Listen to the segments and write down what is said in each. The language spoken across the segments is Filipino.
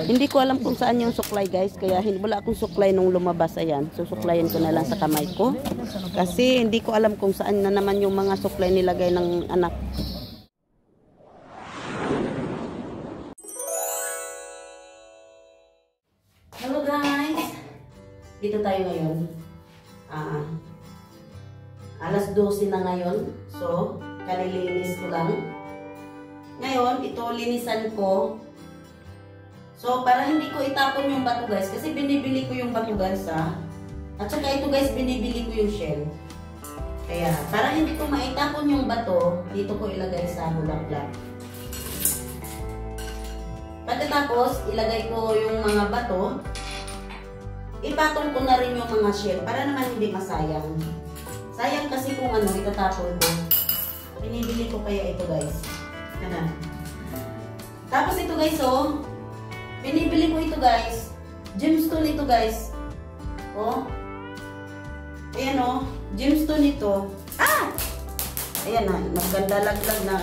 Hindi ko alam kung saan yung suklay guys, kaya wala akong suklay nung lumabas. Ayan, susuklayin ko na lang sa kamay ko. Kasi hindi ko alam kung saan na naman yung mga suklay nilagay ng anak. Hello guys! Dito tayo ngayon. Alas 12 na ngayon. So, kalilinis ko lang. Ngayon, ito linisan ko. So, para hindi ko itapon yung bato guys, kasi binibili ko yung bato guys At saka ito guys, binibili ko yung shell. Kaya, para hindi ko maitapon yung bato, dito ko ilagay sa bulaklak. Pagkatapos, ilagay ko yung mga bato. Ipatong ko na rin yung mga shell para naman hindi masayang. Sayang kasi kung ano, itatapon ko. Binibili ko kaya ito guys. Ano? Tapos ito guys, binibili ko ito guys. Gemstone ito guys. Ayan gemstone ito. Ayan na, maganda laglag na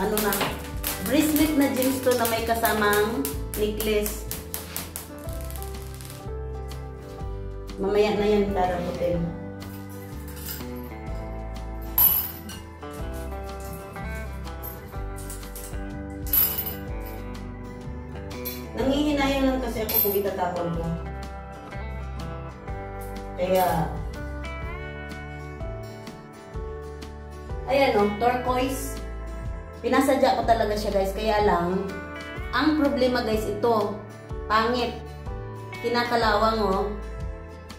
bracelet na gemstone na may kasamang necklace. Mamaya na yan para putin. Nangihinayang lang kasi ako kung itatapon ko. Kaya, ayan turquoise. Pinasadya ko talaga siya guys. Kaya lang, ang problema guys ito, pangit. Kinakalawang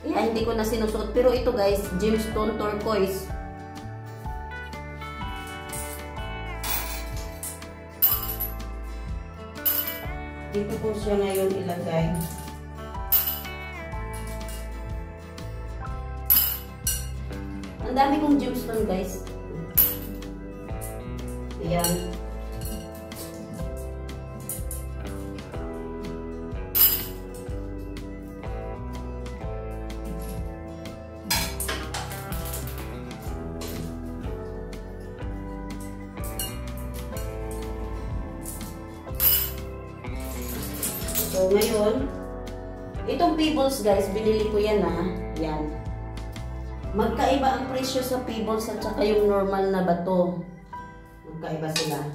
kaya hindi ko na sinusuot. Pero ito guys, gemstone turquoise. Dito po siya ngayon ilagay. Ang dami kong gemstone guys. Ayan. So, ngayon, itong pebbles guys, binili ko yan Yan. Magkaiba ang presyo sa pebbles at saka yung normal na bato. Magkaiba sila.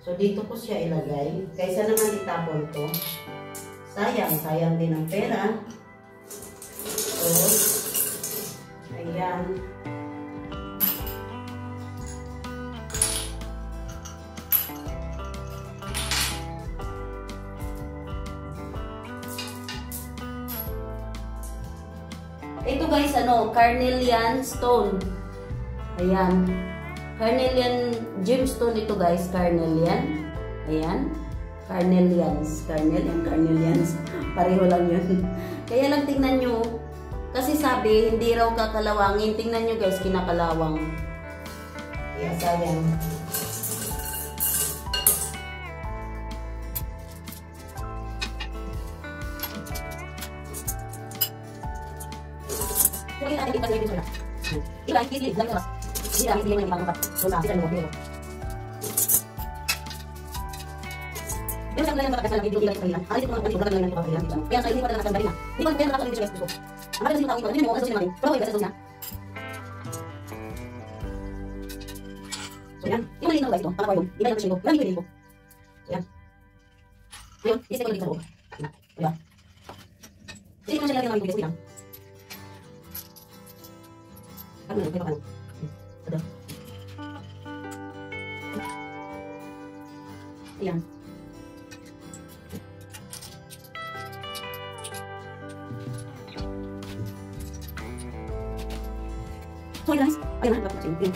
So, dito ko siya ilagay. Kaysa naman itapon ko. Sayang din ang pera. So, ayan. Ito guys, carnelian stone. Ayan. Carnelian gemstone ito guys, carnelian. Ayan. Carnelians. Pareho lang yun. Kaya lang tingnan nyo. Kasi sabi, hindi raw kakalawangin. Tingnan nyo guys, kinakalawang. Kaya sayang. Ayan. So guys, ayan tapos din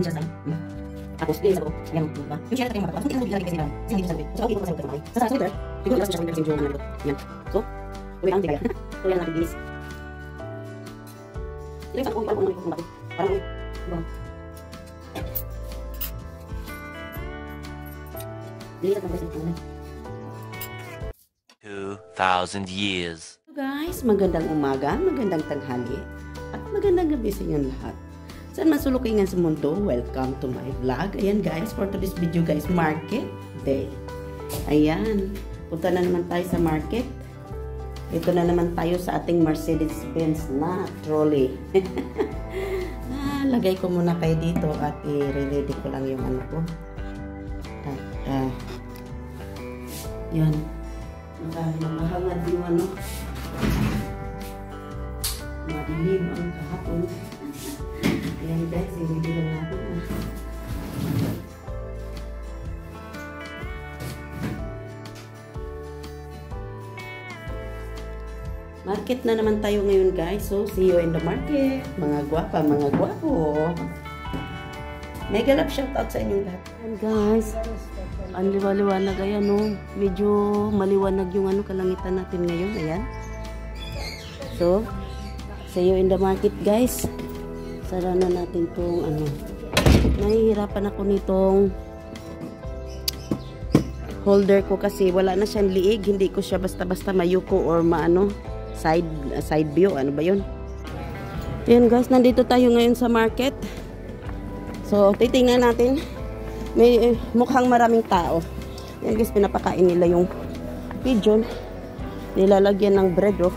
siya sa. Tapos din sa to, ayan ba? Yung share natin mapapasok din kasi sila. Hindi sa sabi. So okay ko sa ito. Sa solder, siguro lang siya kasi yung ano. Ayan. So, uwi ang tigaya. So yan natin guys. Ito sa kung ano yung parang ba. Dito sa mga 2,000 years. So guys, magandang umaga, magandang tanghali, at magandang gabi sa inyo lahat. Saan masulukingan sa mundo, welcome to my vlog. Ayan guys, for today's video guys, market day. Ayan, punta na naman tayo sa market. Ito na naman tayo sa ating Mercedes-Benz na trolley. Lagay ko muna kayo dito at i-ready ko lang yung ano ko. At, yan. Mahangad yung ano. Madilim ang kahapon. Yan guys, i-ready lang natin. Market na naman tayo ngayon guys. So, see you in the market. Mga gwapa, mga gwapo. Mega love shoutout sa inyong lahat. And guys, ang liwa-liwanag. Ayan o. Medyo maliwanag yung ano, kalangitan natin ngayon. Ayan. So, see you in the market guys. Sara na natin itong ano. Nahihirapan ako nitong holder ko kasi wala na siyang liig. Hindi ko siya basta-basta mayuko or maano. Side view, ano ba yun? Ayan guys, nandito tayo ngayon sa market. So, titingnan natin. May mukhang maraming tao. Ayan guys, pinapakain nila yung pigeon. Nilalagyan ng bread, oh.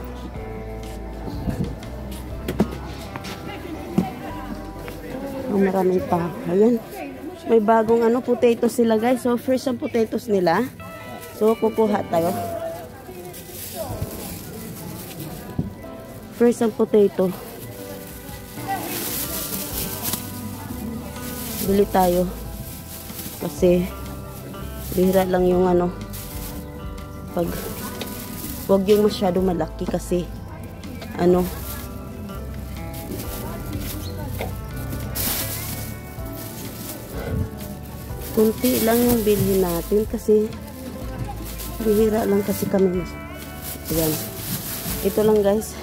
Maraming tao. Ayan. May bagong ano, potatoes sila guys. So, fresh ang potatoes nila. So, kukuha tayo. Fresh ang potato. Bili tayo. Kasi bihira lang yung ano. Wag yung masyado malaki kasi ano. Kunti lang yung bilhin natin kasi bihira lang kasi kami. Ayan. Ito lang guys.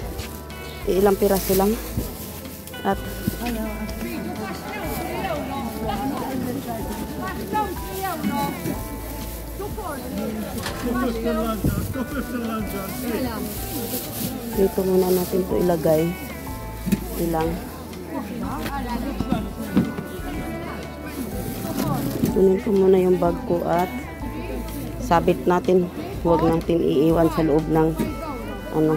Ilang piraso lang. At dito muna natin ito ilagay. Ilang. Kunin ko muna yung bag ko at sabit natin. Huwag natin iiwan sa loob ng ano.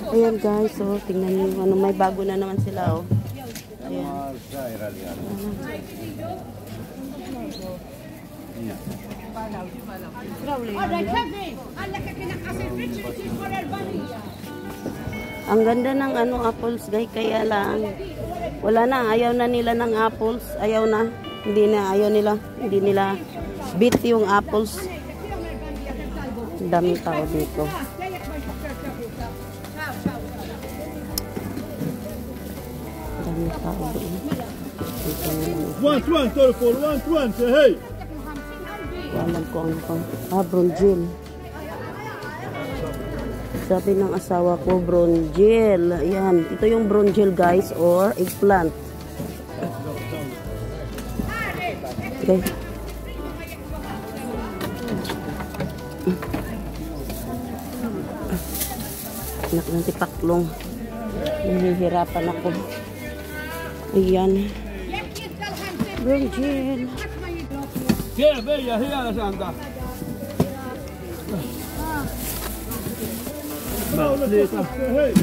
Ayan guys, so tingnan niyo ano, may bago na naman sila oh. Ayan. Ang ganda ng ano apples guys, kaya lang wala na, ayaw na nila ng apples, ayaw na, ayaw nila, hindi nila beat yung apples. Daming tao dito. Daming tao doon. 120, hey! Alam ko ano pa. Bronjil. Sabi ng asawa ko, bronjil. Ayan. Ito yung bronjil guys or eggplant. Okay. Anak ng tipaklong. Nahihirapan ako. Ayan. Bronjil. Yeah, bella, hela santa. Maulita. Hey.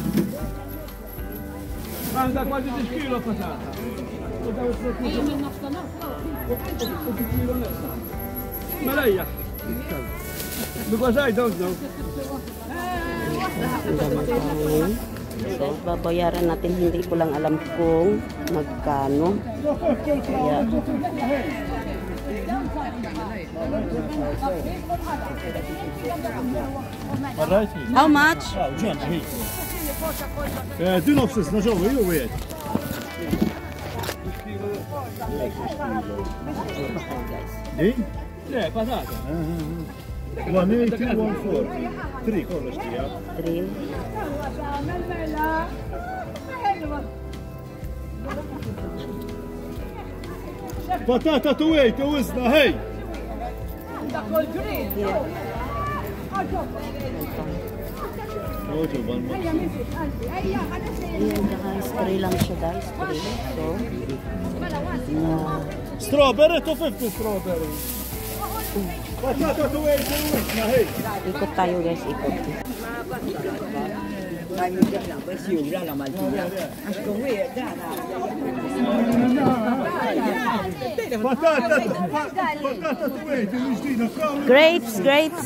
Anda quasi 10 kilo passata. Malaya. Dove sai, don't know. So, babayaran natin, hindi ko lang alam kung magkano. Kaya how much? Ty no przesnażowy, jo wiedzieć. Nie, passata. 180, 140. 3 kollosti, ja. 3. Patata تويت وزنها هي. Ayan guys, free lang siya guys, free. So, Strawberry to 50 strawberry. Patata to 8 wisna, hey. Ikot tayo guys, ikot. Patata to 8 ġdida. Grapes, grapes.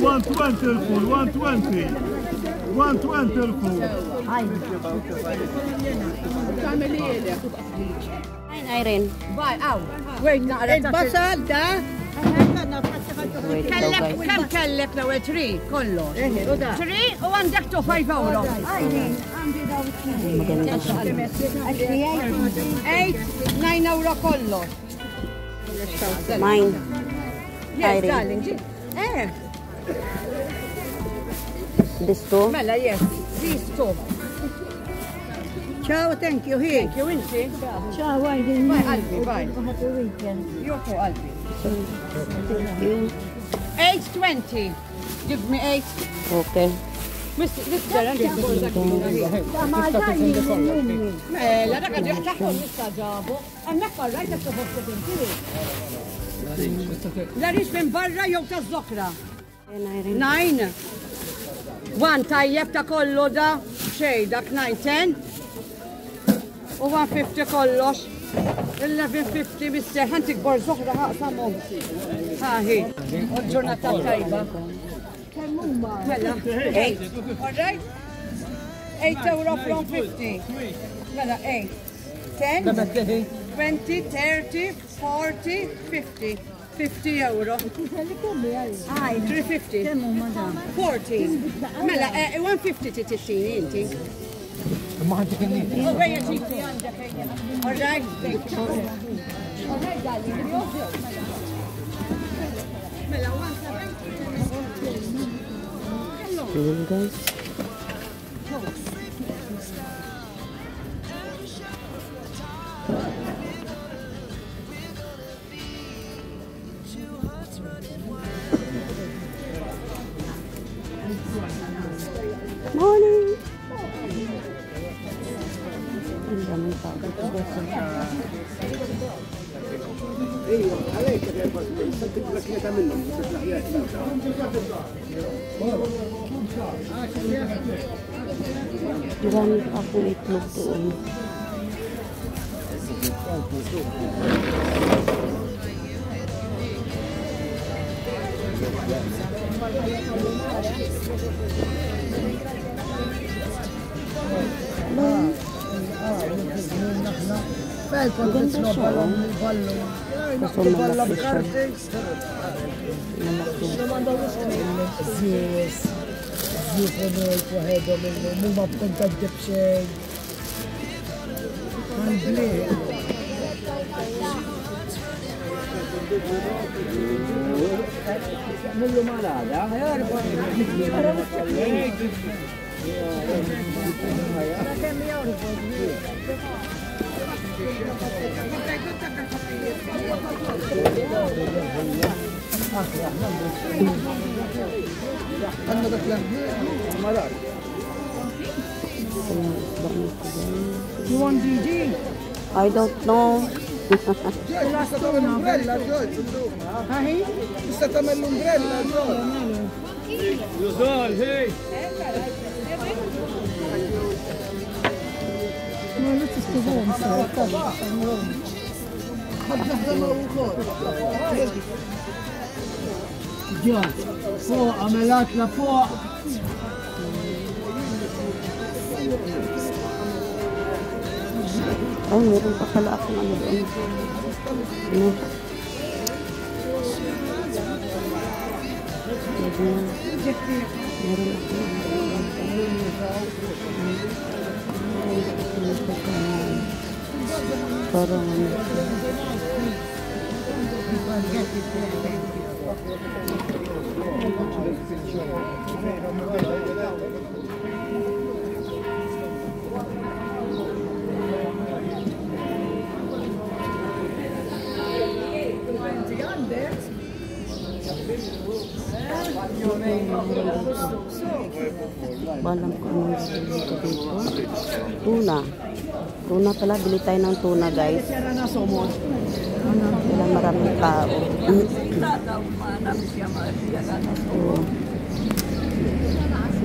120 الفول 120 الفول. Fine, Irene. Wait, البصل ده Wait daw guys. كم كلف لو 3 كله 3 وعندك تو 5 euro Maganda siya. 8 9 euro كله Mine. Yes, Irene. darling. This too? Mela, yes. These two. Ciao, thank you. Here. Thank you, inti. Ciao, Irene. Bye, Albi, bye. You too, Albi. Thank you. 8.20. Give me 8. Okay. Mr. Mela, dak għaddi ħtaħħu nistaġabu. Għannak barra jtak t-bosta binti. Larix minn barra jew ta' zokra. 9. 1 tajjeb ta' kollu da. Xej, dak 9, 10. U 150 kollox. 1150 mister, ħantik bar zokra ħaqsamu. Ħahi. Ġurnata tajba. Mela, 8. Alright? 8 euro from 50. Mela, 8. 10, 20, 30, 40, 50. 50 euro. 350. 40. Mela, 150 titixini inti. Ma ħanti kenni. Oh, wait, ġiti għandek. Alright? Alright, darling. Mela, 170. Yun guys. Morning! Ang daming tao. Marami pa akong itlog doon. Maganda siya, oh. Kaso malaki siya. Malaki. Zifonojt waħedhom minnhom huma b'konta ġib xejn. Għandli. Mullu malada, għanna dak l-malar. You want DD? I don't know. Tista tamel l-umbrella, George. Ħahi? Tista tamel l-umbrella, George. Juzol, hey! George, fuq, għamelat la fuq. Ay, meron pa pala akong ano doon. Ano? Meron akong parang ano. Balam ko ano dito. Tuna. Tuna pala. Bili tayo ng tuna, guys. Wala maraming tao.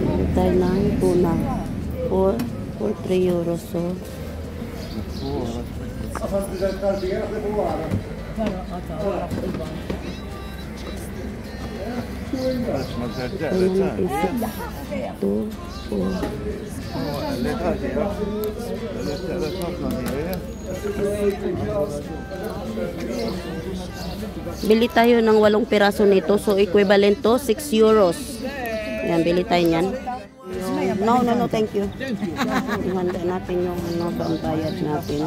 Bili tayo ng tuna. For 3 euros. So. Bili tayo ng 8 piraso nito. So, equivalent to 6 euros. Yan, bili tayo yan. No, thank you. Ihanda natin yung ang bayad natin.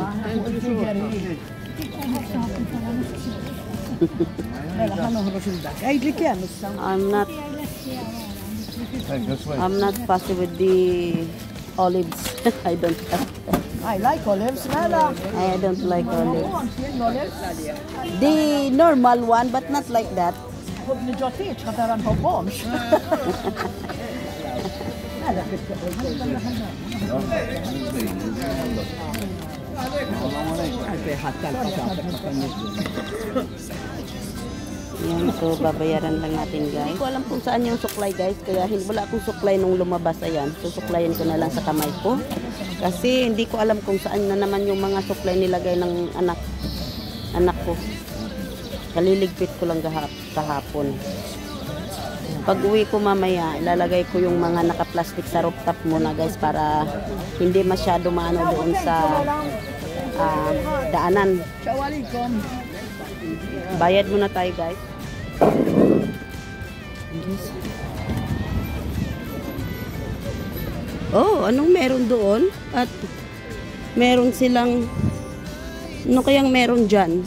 I'm not fussy with the olives. I don't have that. I like olives, Nala. I don't like olives. The normal one, but not like that. Yan, so babayaran lang natin, guys. Hindi ko alam kung saan yung suklay, guys. Kaya wala akong suklay nung lumabas. Ayan, susuklayin ko na lang sa kamay ko. Kasi hindi ko alam kung saan na naman yung mga suklay nilagay ng anak ko. Kaliligpit ko lang kahapon. Pag uwi ko mamaya, ilalagay ko yung mga naka-plastic sa rooftop muna, guys, para hindi masyado maano doon sa daanan. Bayad muna tayo, guys. Oh, anong meron doon? At meron silang ano kayang meron dyan?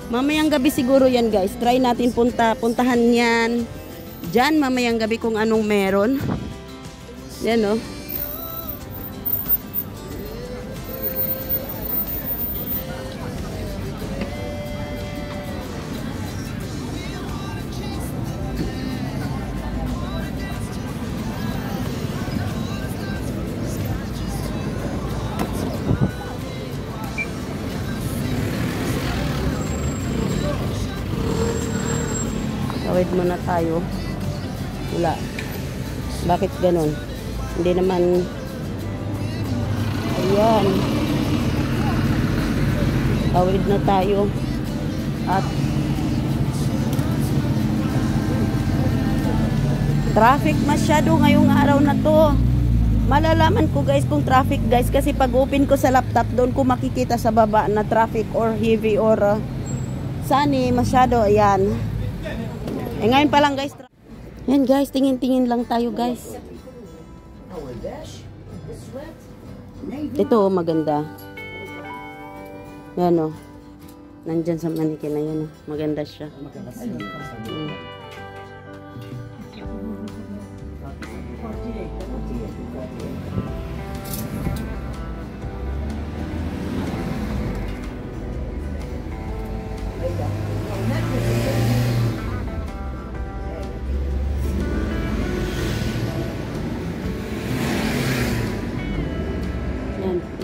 Mamayang gabi siguro yan, guys. Try natin puntahan yan dyan mamayang gabi kung anong meron. Yan, oh. Tawid muna tayo. Wala. Bakit ganun? Hindi naman. Ayan. Tawid na tayo. At traffic masyado ngayong araw na to. Malalaman ko, guys, kung traffic, guys, kasi pag open ko sa laptop, doon ko makikita sa baba na traffic or heavy or sunny masyado. Ayan. Ngayon pa lang, guys. Yan, guys, tingin-tingin lang tayo, guys. Ito, maganda. Yan, oh. Nandyan sa manikin na yan, oh. Maganda siya.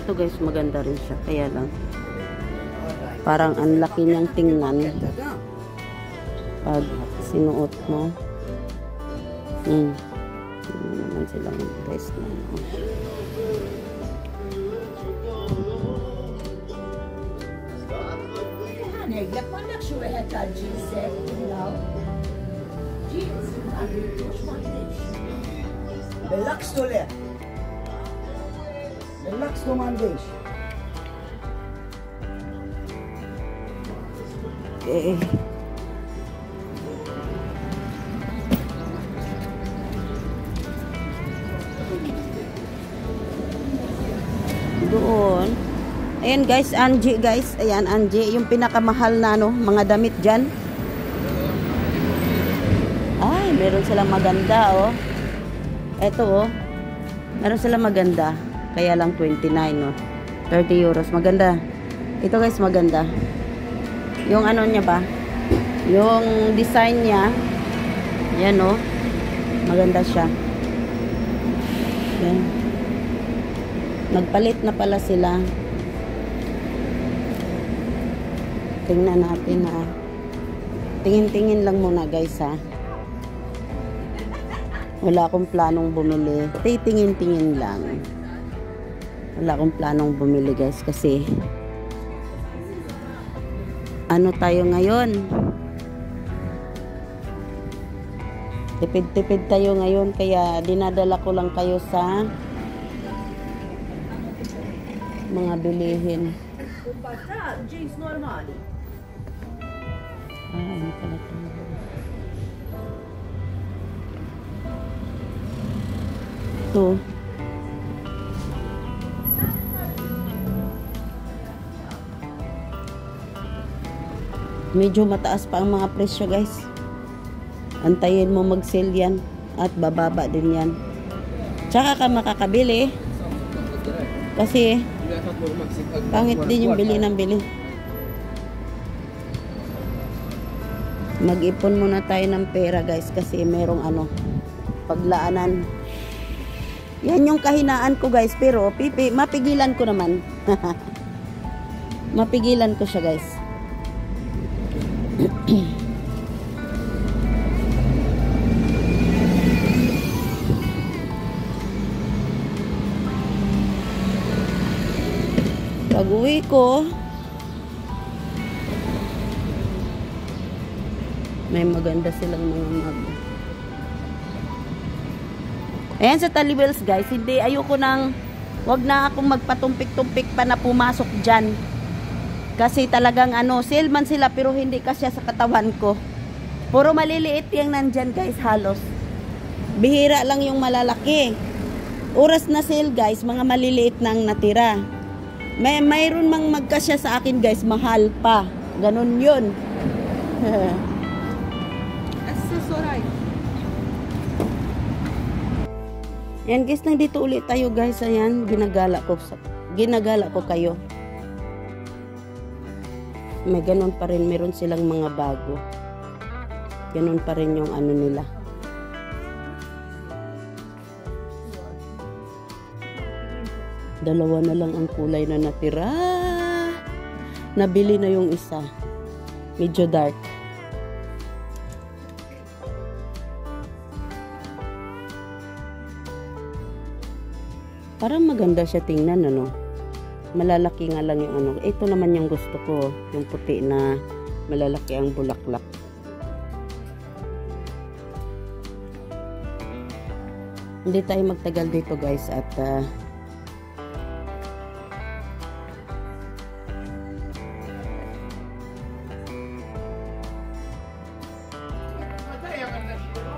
Ito, guys, maganda rin siya. Kaya lang parang ang laki niyang tingnan pag sinuot mo. Naman silang dress na, no? Relax to le. Relax to Mondays. Okay. Doon. Ayan, guys, Angie, guys. Ayan, Angie, yung pinakamahal na mga damit dyan. Ay, meron silang maganda, oh. Eto, oh. Meron silang maganda. Kaya lang 29, oh. 30 euros. Maganda. Ito, guys, maganda. Yung ano niya ba? Yung design niya. Yan, oh. Maganda siya. Yan. Nagpalit na pala sila. Tingnan natin ha. Tingin-tingin lang muna guys ha. Wala akong planong bumili. Tingin-tingin lang. Wala akong planong bumili guys kasi ano tayo ngayon? Tipid-tipid tayo ngayon kaya dinadala ko lang kayo sa mga bilihin. Jeans normali. Ano pala ito? Ito. Medyo mataas pa ang mga presyo guys. Antayin mo mag-sale yan at bababa din yan. Tsaka ka makakabili kasi pangit din yung bili ng bili. Mag-ipon muna tayo ng pera guys kasi merong paglaanan. Yan yung kahinaan ko guys pero mapigilan ko naman. Mapigilan ko siya guys. Pag-uwi ko may maganda silang mga mag. Ayan sa Taliwells guys, hindi ayoko nang wag na akong magpatumpik-tumpik pa na pumasok dyan. Kasi talagang salesman sila pero hindi kasya sa katawan ko. Puro maliliit yung nandyan guys halos. Bihira lang yung malalaki. Oras na sale guys, mga maliliit nang natira. Mayroon mang magkasya sa akin guys, mahal pa. Ganun yun. Yan guys, nandito ulit tayo guys. Ayan, ginagala ko kayo. May ganun pa rin, meron silang mga bago. Ganun pa rin yung nila. Dalawa na lang ang kulay na natira. Nabili na yung isa. Medyo dark. Parang maganda siya tingnan, malalaki nga lang yung ito naman yung gusto ko, yung puti na malalaki ang bulaklak. Hindi tayo magtagal dito guys at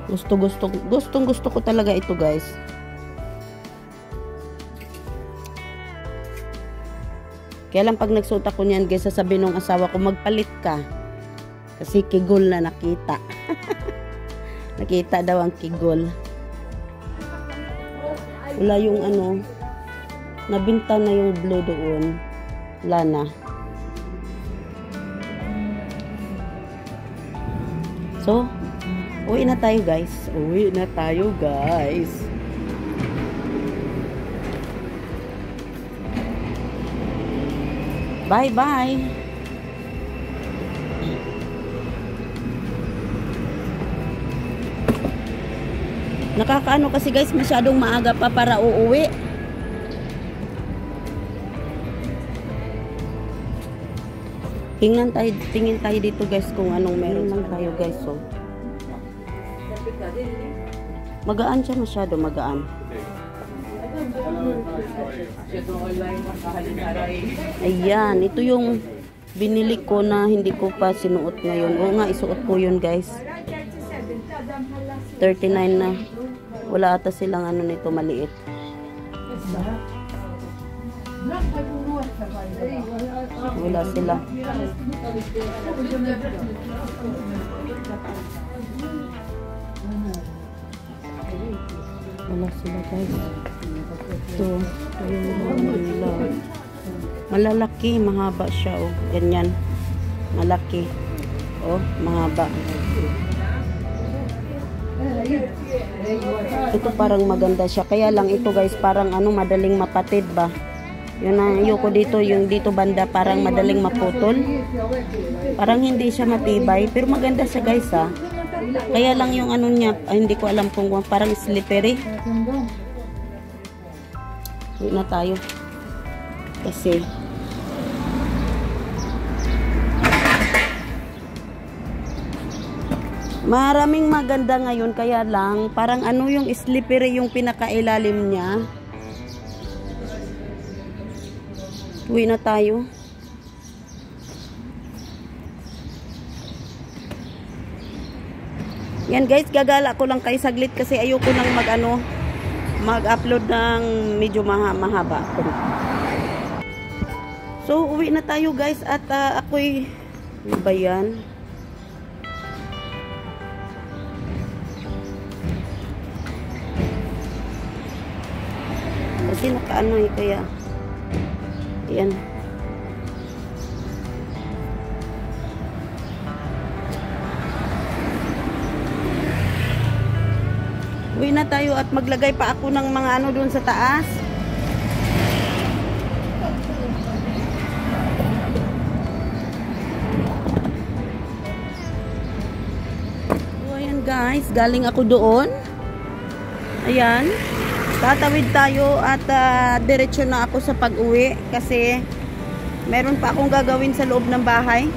gusto ko talaga ito guys. Kaya lang pag nagsuot ako niyan guys, sasabihin ng asawa ko magpalit ka. Kasi kigol na nakita. Nakita daw ang kigol. Wala yung nabinta na yung blue doon. Wala na. So, uwi na tayo guys. Uwi na tayo guys. Bye-bye. Nakakaano kasi guys, masyadong maaga pa para uuwi. Tingin tayo dito guys kung anong meron lang tayo guys. So, magaan siya, masyado magaan. Ayan, ito yung binili ko na hindi ko pa sinuot ngayon. Oo nga, isuot ko yun guys. 39 na. Wala ata silang nito maliit. Wala sila. Wala sila guys. Ito yung nila. Malalaki, mahaba siya ganyan. Malaki. Mahaba. Ito parang maganda siya. Kaya lang ito guys, parang ano, madaling mapatid ba? Yun ang ayoko dito, yung dito banda parang madaling maputol. Parang hindi siya matibay, pero maganda siya guys ha. Kaya lang yung ano niya, hindi ko alam kung parang slippery. Uwi na tayo. Kasi maraming maganda ngayon, kaya lang parang ano yung slippery yung pinakailalim niya. Uwi na tayo. Yan guys, gagala ko lang kayo saglit kasi ayoko nang mag-upload ng medyo mahaba. So uwi na tayo guys at ako'y ano ba yan? Kasi nakaano eh, kaya yan. Uwi na tayo at maglagay pa ako ng mga ano doon sa taas. So ayan guys, galing ako doon. Ayan. Tatawid tayo at diretso na ako sa pag-uwi kasi meron pa akong gagawin sa loob ng bahay.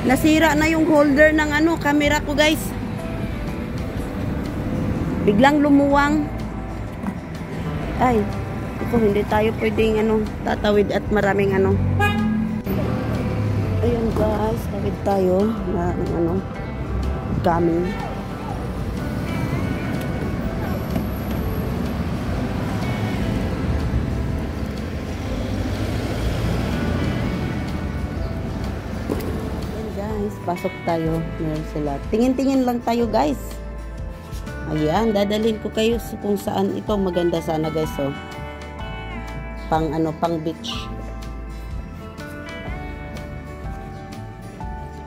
Nasira na yung holder ng camera ko guys. Biglang lumuwang. Ay, ito hindi tayo pwedeng tatawid at maraming Ayun guys, tawid tayo na gaming. Pasok tayo. Meron sila. Tingin-tingin lang tayo guys. Ayan, dadalhin ko kayo kung saan ito. Maganda sana guys. Oh. Pang beach.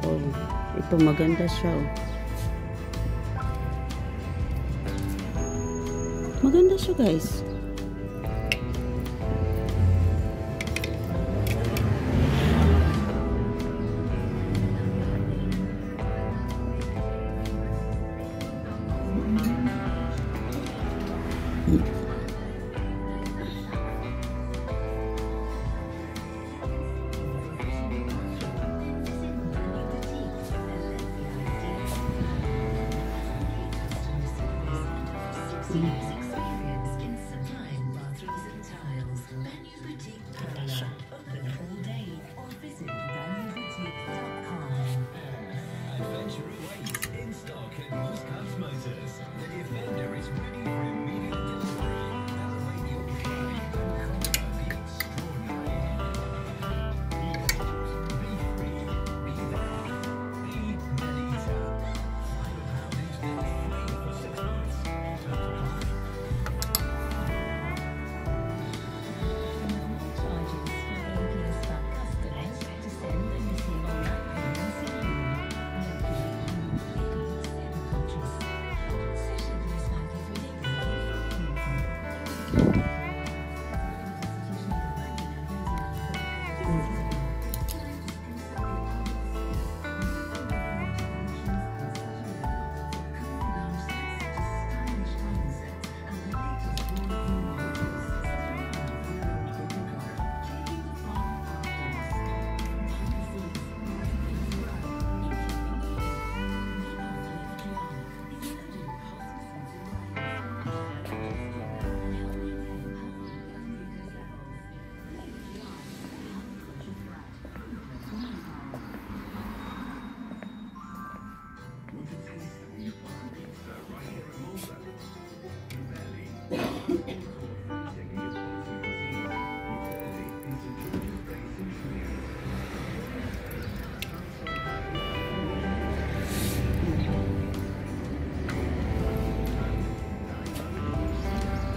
Oh, ito maganda siya. Oh. Maganda siya guys.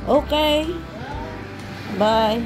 Okay. Bye.